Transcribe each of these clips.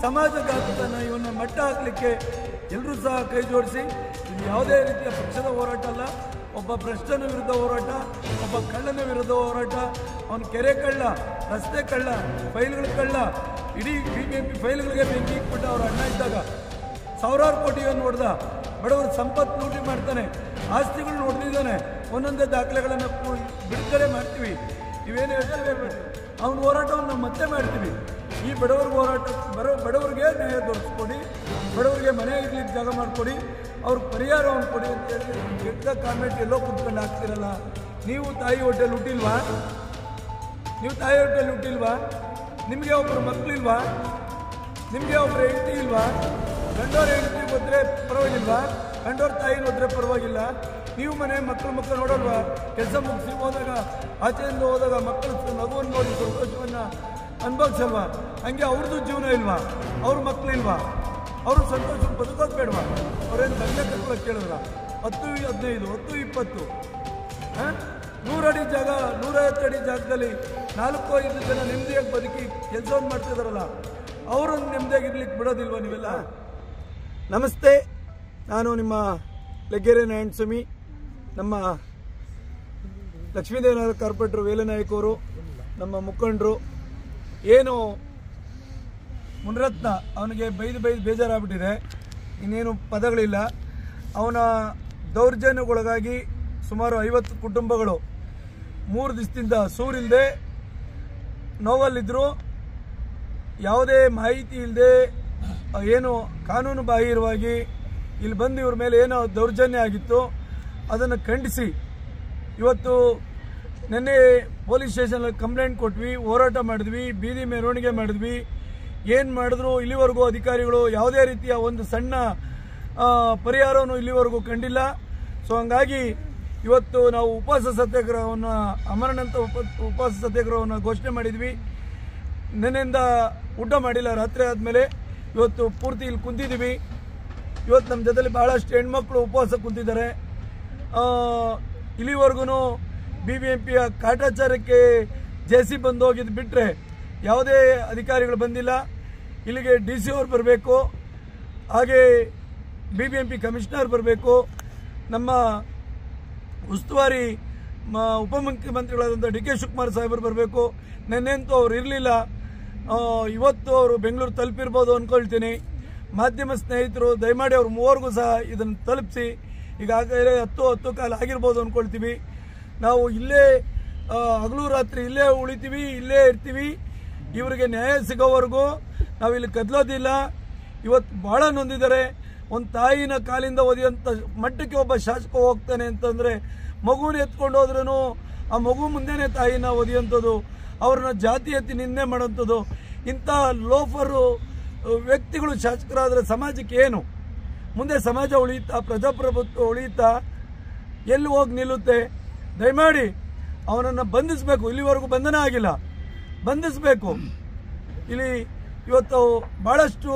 ಸಮಾಜಘಾತನ ಇವನ್ನ ಮಟ್ಟ ಹಾಕಲಿಕ್ಕೆ ಎಲ್ಲರೂ ಸಹ ಕೈ ಜೋಡಿಸಿ. ಇದು ಯಾವುದೇ ರೀತಿಯ ಪಕ್ಷದ ಹೋರಾಟ ಅಲ್ಲ, ಒಬ್ಬ ಭ್ರಷ್ಟನ ವಿರುದ್ಧ ಹೋರಾಟ, ಒಬ್ಬ ಕಳ್ಳನ ವಿರುದ್ಧ ಹೋರಾಟ. ಅವನು ಕೆರೆ ಕಳ್ಳ, ರಸ್ತೆ ಕಳ್ಳ, ಫೈಲ್ಗಳ ಕಳ್ಳ, ಇಡೀ BJP ಫೈಲ್ಗಳಿಗೆ ಬೆಂಕಿ ಇಟ್ಬಿಟ್ಟು ಅವ್ರ ಅಣ್ಣ ಇದ್ದಾಗ ಸಾವಿರಾರು ಕೋಟಿಯನ್ನು ಹೊಡೆದ, ಬಡವರ ಸಂಪತ್ತು ಲೂಟಿ ಮಾಡ್ತಾನೆ, ಆಸ್ತಿಗಳನ್ನ ಹೊಡೆದಿದ್ದಾನೆ. ಒಂದೊಂದೇ ದಾಖಲೆಗಳನ್ನು ಬಿಡುಗಡೆ ಮಾಡ್ತೀವಿ. ಇವೇನು ಹೇಳ್ತೇವೆ, ಅವನ ಹೋರಾಟವನ್ನು ನಾವು ಮತ್ತೆ ಮಾಡ್ತೀವಿ. ಈ ಬಡವರಿಗೆ ಹೋರಾಟ, ಬಡವರಿಗೆ ನ್ಯಾಯ ದೊರಕಿಸ್ಕೊಡಿ, ಬಡವರಿಗೆ ಮನೆ ಇರ್ಲಿಕ್ಕೆ ಜಾಗ ಮಾಡಿಕೊಡಿ, ಅವ್ರಿಗೆ ಪರಿಹಾರವನ್ನು ಕೊಡಿ ಅಂತ ಹೇಳಿ ಕೆಟ್ಟ ಕಾಮೆಂಟ್ ಎಲ್ಲೋ ಕುತ್ಕೊಂಡು ಹಾಕ್ತಿರಲ್ಲ. ನೀವು ತಾಯಿ ಹೋಟೆಲ್ ಹುಟ್ಟಿಲ್ವಾ? ನೀವು ತಾಯಿ ಹೋಟೆಲ್ ಹುಟ್ಟಿಲ್ವಾ? ನಿಮಗೆ ಒಬ್ಬರು ಮಕ್ಕಳಿಲ್ವಾ? ನಿಮಗೆ ಒಬ್ಬರು ಹೆಂಡತಿ ಇಲ್ವಾ? ಗಂಡವ್ರ ಹೆಂಡತಿ ಹೋದ್ರೆ ಪರವಾಗಿಲ್ವಾ? ಗಂಡವ್ರ ತಾಯಿನ ಹೋದ್ರೆ ಪರವಾಗಿಲ್ಲ? ನೀವು ಮನೆ ಮಕ್ಕಳು ನೋಡಲ್ವಾ? ಕೆಲಸ ಮುಗಿಸಿ ಹೋದಾಗ, ಆಚೆಯಿಂದ ಹೋದಾಗ ಮಕ್ಕಳು ಮಗುವನ್ನು ನೋಡಿ ಸಂತೋಷವನ್ನು ಅನುಭವಿಸಲ್ವಾ? ಹಂಗೆ ಅವ್ರದ್ದು ಜೀವನ ಇಲ್ವಾ? ಅವ್ರ ಮಕ್ಕಳು ಇಲ್ವಾ? ಅವರು ಸಂತೋಷ ಬದುಕೋದು ಬೇಡವಾ? ಅವ್ರೇನು ಬಂದೆ ಕಟ್ಕೊಳ್ಳೋಕೆ ಕೇಳಿದ್ರ? 10, 15, 10, 20, 100 ಅಡಿ ಜಾಗ, 150 ಅಡಿ ಜಾಗದಲ್ಲಿ 4-5 ಜನ ನೆಮ್ಮದಿಯಾಗಿ ಬದುಕಿ ಕೆಲಸವನ್ನು ಮಾಡ್ತಿದಾರಲ್ಲ, ಅವರನ್ನು ನೆಮ್ಮದಿಯಾಗಿರ್ಲಿಕ್ಕೆ ಬಿಡೋದಿಲ್ವ ನೀವೆಲ್ಲ? ನಮಸ್ತೆ, ನಾನು ನಿಮ್ಮ ಲೆಗ್ಗೆರೆ ನಾರಾಯಣಸ್ವಾಮಿ. ನಮ್ಮ ಲಕ್ಷ್ಮೀದೇವನಗರ ಕಾರ್ಪೊರೇಟರ್ ವೇಲನಾಯಕ್ ಅವರು, ನಮ್ಮ ಮುಖಂಡರು, ಏನು ಮುನಿರತ್ನ ಅವನಿಗೆ ಬೈದು ಬೇಜಾರಾಗ್ಬಿಟ್ಟಿದೆ, ಇನ್ನೇನು ಪದಗಳಿಲ್ಲ. ಅವನ ದೌರ್ಜನ್ಯಗೊಳಗಾಗಿ ಸುಮಾರು 50 ಕುಟುಂಬಗಳು 3 ದಿವಸದಿಂದ ಸೂರಿಲ್ಲದೆ ನೋವಲ್ಲಿದ್ದರು. ಯಾವುದೇ ಮಾಹಿತಿ ಇಲ್ಲದೆ, ಏನು ಕಾನೂನು ಬಾಹಿರವಾಗಿ ಇಲ್ಲಿ ಬಂದು ಇವ್ರ ಮೇಲೆ ಏನೋ ದೌರ್ಜನ್ಯ ಆಗಿತ್ತು, ಅದನ್ನು ಖಂಡಿಸಿ ಇವತ್ತು ನಿನ್ನೆ ಪೊಲೀಸ್ ಸ್ಟೇಷನಲ್ಲಿ ಕಂಪ್ಲೇಂಟ್ ಕೊಟ್ವಿ, ಹೋರಾಟ ಮಾಡಿದ್ವಿ, ಬೀದಿ ಮೆರವಣಿಗೆ ಮಾಡಿದ್ವಿ. ಏನು ಮಾಡಿದ್ರು ಇಲ್ಲಿವರೆಗೂ ಅಧಿಕಾರಿಗಳು ಯಾವುದೇ ರೀತಿಯ ಒಂದು ಸಣ್ಣ ಪರಿಹಾರವನ್ನು ಇಲ್ಲಿವರೆಗೂ ಕಂಡಿಲ್ಲ. ಸೊ ಹಂಗಾಗಿ ಇವತ್ತು ನಾವು ಉಪವಾಸ ಸತ್ಯಾಗ್ರಹವನ್ನು, ಅಮರಣಂತ ಉಪವಾಸ ಸತ್ಯಾಗ್ರಹವನ್ನು ಘೋಷಣೆ ಮಾಡಿದ್ವಿ. ನಿನ್ನೆಯಿಂದ ಊಟ ಮಾಡಿಲ್ಲ, ರಾತ್ರಿ ಆದಮೇಲೆ ಇವತ್ತು ಪೂರ್ತಿ ಇಲ್ಲಿ ಕುಂತಿದ್ದೀವಿ. ಇವತ್ತು ನಮ್ಮ ಜೊತೆಲಿ ಭಾಳಷ್ಟು ಹೆಣ್ಮಕ್ಳು ಉಪವಾಸ ಕುಂತಿದ್ದಾರೆ. ಇಲ್ಲಿವರೆಗೂ BBMPಯ ಕಾಟಾಚಾರಕ್ಕೆ JC ಬಂದು ಹೋಗಿದ್ದು ಬಿಟ್ಟರೆ ಯಾವುದೇ ಅಧಿಕಾರಿಗಳು ಬಂದಿಲ್ಲ. ಇಲ್ಲಿಗೆ DC ಅವ್ರು ಬರಬೇಕು, ಹಾಗೆ BBMP ಕಮಿಷನರ್ ಬರಬೇಕು, ನಮ್ಮ ಉಸ್ತುವಾರಿ ಉಪಮುಖ್ಯಮಂತ್ರಿಗಳಾದಂಥ DK ಶಿವಕುಮಾರ್ ಸಾಹೇಬರು ಬರಬೇಕು. ನೆನ್ನೆಂತೂ ಅವ್ರು ಇರಲಿಲ್ಲ. ಇವತ್ತು ಅವರು ಬೆಂಗಳೂರು ತಲುಪಿರ್ಬೋದು ಅಂದ್ಕೊಳ್ತೀನಿ. ಮಾಧ್ಯಮ ಸ್ನೇಹಿತರು ದಯಮಾಡಿ ಅವ್ರು 3 ಸಹ ಇದನ್ನು ತಲುಪಿಸಿ. ಈಗಾಗಲೇ 10 ಕಾಲ ಆಗಿರ್ಬೋದು ಅಂದ್ಕೊಳ್ತೀವಿ. ನಾವು ಇಲ್ಲೇ ಹಗಲು ರಾತ್ರಿ ಇಲ್ಲೇ ಉಳಿತೀವಿ, ಇಲ್ಲೇ ಇರ್ತೀವಿ. ಇವರಿಗೆ ನ್ಯಾಯ ಸಿಗೋವರೆಗೂ ನಾವಿಲ್ಲಿ ಕದಲೋದಿಲ್ಲ. ಇವತ್ತು ಭಾಳ ನೊಂದಿದ್ದಾರೆ. ಒಂದು ತಾಯಿನ ಕಾಲಿಂದ ಒದೆಯಂಥ ಮಟ್ಟಕ್ಕೆ ಒಬ್ಬ ಶಾಸಕ ಹೋಗ್ತಾನೆ ಅಂತಂದರೆ, ಮಗುನ ಎತ್ಕೊಂಡು ಹೋದ್ರೂ ಆ ಮಗು ಮುಂದೆನೇ ತಾಯಿನ ಒದೆಯುವಂಥದ್ದು, ಅವ್ರನ್ನ ಜಾತಿ ಎತ್ತಿ ನಿಂದೆ ಮಾಡೋಂಥದ್ದು. ಇಂಥ ಲೋಫರು ವ್ಯಕ್ತಿಗಳು ಶಾಸಕರಾದರೆ ಸಮಾಜಕ್ಕೆ ಏನು? ಮುಂದೆ ಸಮಾಜ ಉಳಿಯುತ್ತಾ? ಪ್ರಜಾಪ್ರಭುತ್ವ ಉಳಿಯುತ್ತಾ? ಎಲ್ಲಿ ಹೋಗಿ ನಿಲ್ಲುತ್ತೆ? ದಯಮಾಡಿ ಅವನನ್ನು ಬಂಧಿಸಬೇಕು. ಇಲ್ಲಿವರೆಗೂ ಬಂಧನ ಆಗಿಲ್ಲ, ಬಂಧಿಸಬೇಕು. ಇಲ್ಲಿ ಇವತ್ತು ಭಾಳಷ್ಟು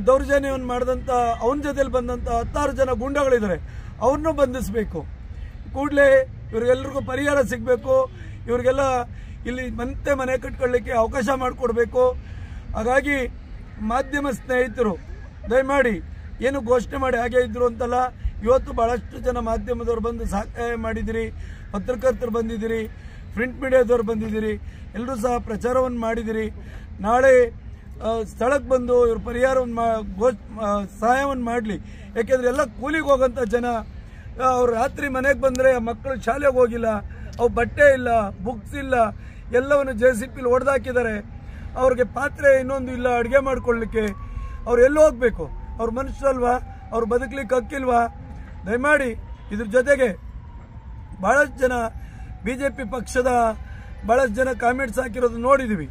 ದೌರ್ಜನ್ಯವನ್ನು ಮಾಡಿದಂಥ, ಅವನ ಜೊತೆಲಿ ಬಂದಂಥ 16 ಜನ ಗುಂಡಗಳಿದ್ದಾರೆ, ಅವ್ರನ್ನೂ ಬಂಧಿಸಬೇಕು. ಕೂಡಲೇ ಇವ್ರಿಗೆಲ್ರಿಗೂ ಪರಿಹಾರ ಸಿಗಬೇಕು. ಇವ್ರಿಗೆಲ್ಲ ಇಲ್ಲಿ ಮತ್ತೆ ಮನೆ ಕಟ್ಕೊಳ್ಳಿಕ್ಕೆ ಅವಕಾಶ ಮಾಡಿಕೊಡ್ಬೇಕು. ಹಾಗಾಗಿ ಮಾಧ್ಯಮ ಸ್ನೇಹಿತರು ದಯಮಾಡಿ, ಏನು ಘೋಷಣೆ ಮಾಡಿ ಹಾಗೆ ಇದ್ರು ಅಂತಲ್ಲ, ಇವತ್ತು ಭಾಳಷ್ಟು ಜನ ಮಾಧ್ಯಮದವ್ರು ಬಂದು ಸಹಾಯ ಮಾಡಿದಿರಿ, ಪತ್ರಕರ್ತರು ಬಂದಿದ್ದೀರಿ, ಪ್ರಿಂಟ್ ಮೀಡಿಯಾದವ್ರು ಬಂದಿದ್ದೀರಿ, ಎಲ್ಲರೂ ಸಹ ಪ್ರಚಾರವನ್ನು ಮಾಡಿದಿರಿ. ನಾಳೆ ಸ್ಥಳಕ್ಕೆ ಬಂದು ಇವ್ರ ಪರಿಹಾರವನ್ನು ಸಹಾಯವನ್ನು ಮಾಡಲಿ. ಯಾಕೆಂದರೆ ಎಲ್ಲ ಕೂಲಿಗೆ ಹೋಗೋಂಥ ಜನ, ಅವ್ರು ರಾತ್ರಿ ಮನೆಗೆ ಬಂದರೆ ಮಕ್ಕಳು ಶಾಲೆಗೆ ಹೋಗಿಲ್ಲ, ಅವು ಬಟ್ಟೆ ಇಲ್ಲ, ಬುಕ್ಸ್ ಇಲ್ಲ, ಎಲ್ಲವನ್ನು JCPಲಿ ಹೊಡೆದಾಕಿದ್ದಾರೆ. ಅವ್ರಿಗೆ ಪಾತ್ರೆ ಇನ್ನೊಂದು ಇಲ್ಲ ಅಡುಗೆ ಮಾಡ್ಕೊಳ್ಳಿಕ್ಕೆ. ಅವ್ರು ಎಲ್ಲಿ ಹೋಗಬೇಕು? ಅವ್ರ ಮನುಷ್ಯರಲ್ವಾ? ಅವ್ರು ಬದುಕಲಿಕ್ಕೆ ಹಕ್ಕಿಲ್ವಾ? ದಯಮಾಡಿ ಇದ್ರ ಜೊತೆಗೆ ಭಾಳಷ್ಟು ಜನ BJP ಪಕ್ಷದ ಭಾಳಷ್ಟು ಜನ ಕಾಮೆಂಟ್ಸ್ ಹಾಕಿರೋದು ನೋಡಿದ್ದೀವಿ.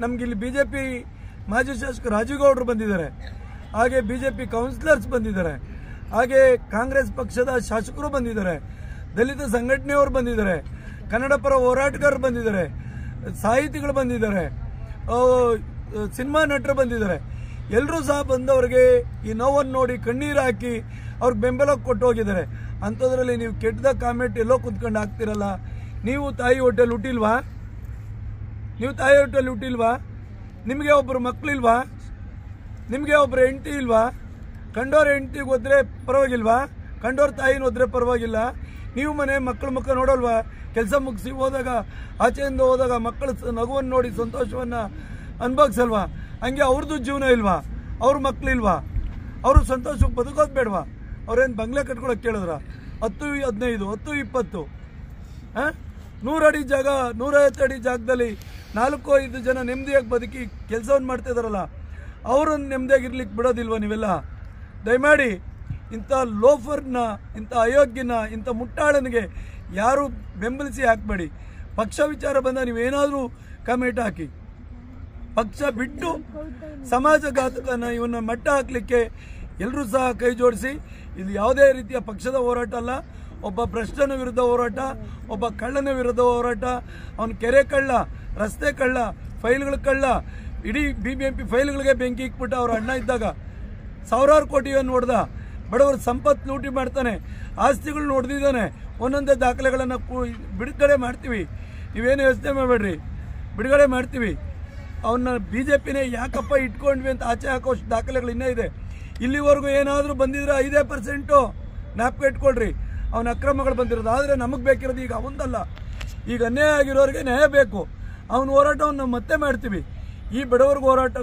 ನಮಗಿಲ್ಲಿ BJP ಮಾಜಿ ಶಾಸಕ ರಾಜೀವ್ಗೌಡರು ಬಂದಿದ್ದಾರೆ, ಹಾಗೆ BJP ಕೌನ್ಸಿಲರ್ಸ್ ಬಂದಿದ್ದಾರೆ, ಹಾಗೆ ಕಾಂಗ್ರೆಸ್ ಪಕ್ಷದ ಶಾಸಕರು ಬಂದಿದ್ದಾರೆ, ದಲಿತ ಸಂಘಟನೆಯವರು ಬಂದಿದ್ದಾರೆ, ಕನ್ನಡ ಪರ ಹೋರಾಟಗಾರರು ಬಂದಿದ್ದಾರೆ, ಸಾಹಿತಿಗಳು ಬಂದಿದ್ದಾರೆ, ಸಿನಿಮಾ ನಟರು ಬಂದಿದ್ದಾರೆ. ಎಲ್ಲರೂ ಸಹ ಬಂದವರಿಗೆ ಈ ನೋವನ್ನು ನೋಡಿ ಕಣ್ಣೀರು ಹಾಕಿ ಅವ್ರಿಗೆ ಬೆಂಬಲ ಕೊಟ್ಟು ಹೋಗಿದ್ದಾರೆ. ಅಂಥದ್ರಲ್ಲಿ ನೀವು ಕೆಟ್ಟದ ಕಾಮೆಂಟ್ ಎಲ್ಲೋ ಕುತ್ಕೊಂಡು ಹಾಕ್ತಿರಲ್ಲ. ನೀವು ತಾಯಿ ಹೋಟೆಲ್ ಹುಟ್ಟಿಲ್ವಾ? ನೀವು ತಾಯಿ ಹೋಟೆಲ್ ಹುಟ್ಟಿಲ್ವಾ? ನಿಮಗೆ ಒಬ್ಬರು ಮಕ್ಕಳಿಲ್ವಾ? ನಿಮಗೆ ಒಬ್ಬರು ಹೆಂಡತಿ ಇಲ್ವಾ? ಕಂಡೋರ ಹೆಂಡತಿಗೆ ಹೋದ್ರೆ ಪರವಾಗಿಲ್ವಾ? ಕಂಡೋರ ತಾಯಿನ ಹೋದ್ರೆ ಪರವಾಗಿಲ್ಲ? ನೀವು ಮನೆ ಮಕ್ಕಳು ನೋಡಲ್ವಾ? ಕೆಲಸ ಮುಗಿಸಿ ಹೋದಾಗ, ಆಚೆಯಿಂದ ಹೋದಾಗ ಮಕ್ಕಳ ನಗುವನ್ನು ನೋಡಿ ಸಂತೋಷವನ್ನು ಅನುಭವಿಸಲ್ವಾ? ಹಂಗೆ ಅವ್ರದ್ದು ಜೀವನ ಇಲ್ವಾ? ಅವ್ರ ಮಕ್ಕಳಿಲ್ವಾ? ಅವರು ಸಂತೋಷಕ್ಕೆ ಬದುಕೋದು ಬೇಡವಾ? ಅವ್ರೇನು ಬಂಗ್ಲೆ ಕಟ್ಕೊಳಕ್ಕೆ ಕೇಳಿದ್ರ? 10-15, 10-20, 100 ಅಡಿ ಜಾಗ, 150 ಅಡಿ ಜಾಗದಲ್ಲಿ 4-5 ಜನ ನೆಮ್ಮದಿಯಾಗಿ ಬದುಕಿ ಕೆಲಸವನ್ನು ಮಾಡ್ತಾ ಇದಾರಲ್ಲ, ಅವ್ರನ್ನ ನೆಮ್ಮದಿಯಾಗಿರ್ಲಿಕ್ಕೆ ಬಿಡೋದಿಲ್ವ ನೀವೆಲ್ಲ? ದಯಮಾಡಿ ಇಂಥ ಲೋಫರ್ನ, ಇಂಥ ಅಯೋಗ್ಯನ, ಇಂಥ ಮುಟ್ಟಾಳನಿಗೆ ಯಾರು ಬೆಂಬಲಿಸಿ ಹಾಕಬೇಡಿ. ಪಕ್ಷ ವಿಚಾರ ಬಂದ ನೀವೇನಾದರೂ ಕಮೆಂಟ್ ಹಾಕಿ. ಪಕ್ಷ ಬಿಟ್ಟು ಸಮಾಜಘಾತಕನ ಇವನ್ನ ಮಟ್ಟ ಹಾಕಲಿಕ್ಕೆ ಎಲ್ಲರೂ ಸಹ ಕೈ ಜೋಡಿಸಿ. ಇದು ಯಾವುದೇ ರೀತಿಯ ಪಕ್ಷದ ಹೋರಾಟ ಅಲ್ಲ. ಒಬ್ಬ ಭ್ರಷ್ಟನ ವಿರುದ್ಧ ಹೋರಾಟ, ಒಬ್ಬ ಕಳ್ಳನ ವಿರುದ್ಧ ಹೋರಾಟ. ಅವನು ಕೆರೆ ಕಳ್ಳ, ರಸ್ತೆ ಕಳ್ಳ, ಫೈಲ್ಗಳ ಕಳ್ಳ, ಇಡೀ BBMP ಫೈಲ್ಗಳಿಗೆ ಬೆಂಕಿ ಇಕ್ಬಿಟ್ಟು ಅವ್ರ ಅಣ್ಣ ಇದ್ದಾಗ ಸಾವಿರಾರು ಕೋಟಿಯನ್ನು ಹೊಡೆದ, ಬಡವರ ಸಂಪತ್ತು ಲೂಟಿ ಮಾಡ್ತಾನೆ, ಆಸ್ತಿಗಳನ್ನ ಹೊಡೆದಿದ್ದಾನೆ. ಒಂದೊಂದೇ ದಾಖಲೆಗಳನ್ನು ಬಿಡುಗಡೆ ಮಾಡ್ತೀವಿ, ನೀವೇನು ಯೋಚನೆ ಮಾಡಬೇಡ್ರಿ, ಬಿಡುಗಡೆ ಮಾಡ್ತೀವಿ. ಅವನ್ನ BJPನೇ ಯಾಕಪ್ಪ ಇಟ್ಕೊಂಡ್ವಿ ಅಂತ ಆಚೆ ಹಾಕೋಷ್ಟು ದಾಖಲೆಗಳು ಇನ್ನೂ ಇದೆ. ಇಲ್ಲಿವರೆಗೂ ಏನಾದರೂ ಬಂದಿದ್ರೆ 5% ಜ್ಞಾಪಕ ಇಟ್ಕೊಳ್ರಿ. ಅವನ ಅಕ್ರಮಗಳು ಬಂದಿರೋದು. ಆದರೆ ನಮಗೆ ಬೇಕಿರೋದು ಈಗ ಅವನದಲ್ಲ, ಈಗ ಅನ್ಯಾಯ ಆಗಿರೋರಿಗೆ ನ್ಯಾಯ ಬೇಕು. ಅವನ ಹೋರಾಟವನ್ನು ನಾವು ಮತ್ತೆ ಮಾಡ್ತೀವಿ. ಈ ಬಡವ್ರಿಗೆ ಹೋರಾಟ,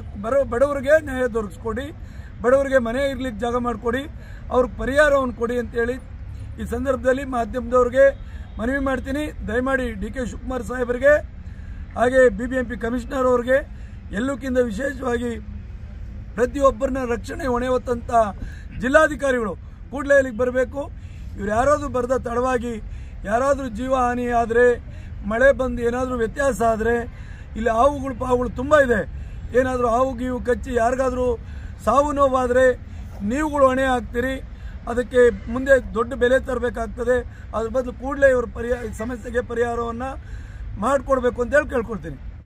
ಬಡವರಿಗೆ ನ್ಯಾಯ ದೊರಕಿಸ್ಕೊಡಿ, ಬಡವರಿಗೆ ಮನೆ ಇರ್ಲಿಕ್ಕೆ ಜಾಗ ಮಾಡಿಕೊಡಿ, ಅವ್ರಿಗೆ ಪರಿಹಾರವನ್ನು ಕೊಡಿ ಅಂತೇಳಿ ಈ ಸಂದರ್ಭದಲ್ಲಿ ಮಾಧ್ಯಮದವ್ರಿಗೆ ಮನವಿ ಮಾಡ್ತೀನಿ. ದಯಮಾಡಿ DK ಶಿವಕುಮಾರ್ ಸಾಹೇಬರಿಗೆ, ಹಾಗೆ BBMP ಕಮಿಷನರ್ ಅವ್ರಿಗೆ, ಎಲ್ಲಕ್ಕಿಂತ ವಿಶೇಷವಾಗಿ ಪ್ರತಿಯೊಬ್ಬರನ್ನ ರಕ್ಷಣೆ ಹೊಣೆ ಹೊತ್ತಂಥ ಜಿಲ್ಲಾಧಿಕಾರಿಗಳು ಕೂಡಲೇ ಇಲ್ಲಿಗೆ ಬರಬೇಕು. ಇವ್ರು ಯಾರಾದರೂ ಬರೆದ ತಡವಾಗಿ ಯಾರಾದರೂ ಜೀವ ಹಾನಿ ಆದರೆ, ಮಳೆ ಬಂದು ಏನಾದರೂ ವ್ಯತ್ಯಾಸ ಆದರೆ, ಇಲ್ಲಿ ಪಾವುಗಳು ತುಂಬ ಇದೆ. ಏನಾದರೂ ಹಾವು ಗೀವು ಕಚ್ಚಿ ಯಾರಿಗಾದರೂ ಸಾವು ನೋವಾದರೆ ನೀವುಗಳು ಹೊಣೆ ಹಾಕ್ತೀರಿ. ಅದಕ್ಕೆ ಮುಂದೆ ದೊಡ್ಡ ಬೆಲೆ ತರಬೇಕಾಗ್ತದೆ. ಅದ್ರ ಬದಲು ಕೂಡಲೇ ಇವ್ರ ಸಮಸ್ಯೆಗೆ ಪರಿಹಾರವನ್ನು ಮಾಡಿಕೊಡ್ಬೇಕು ಅಂತೇಳಿ ಕೇಳ್ಕೊಳ್ತೀನಿ.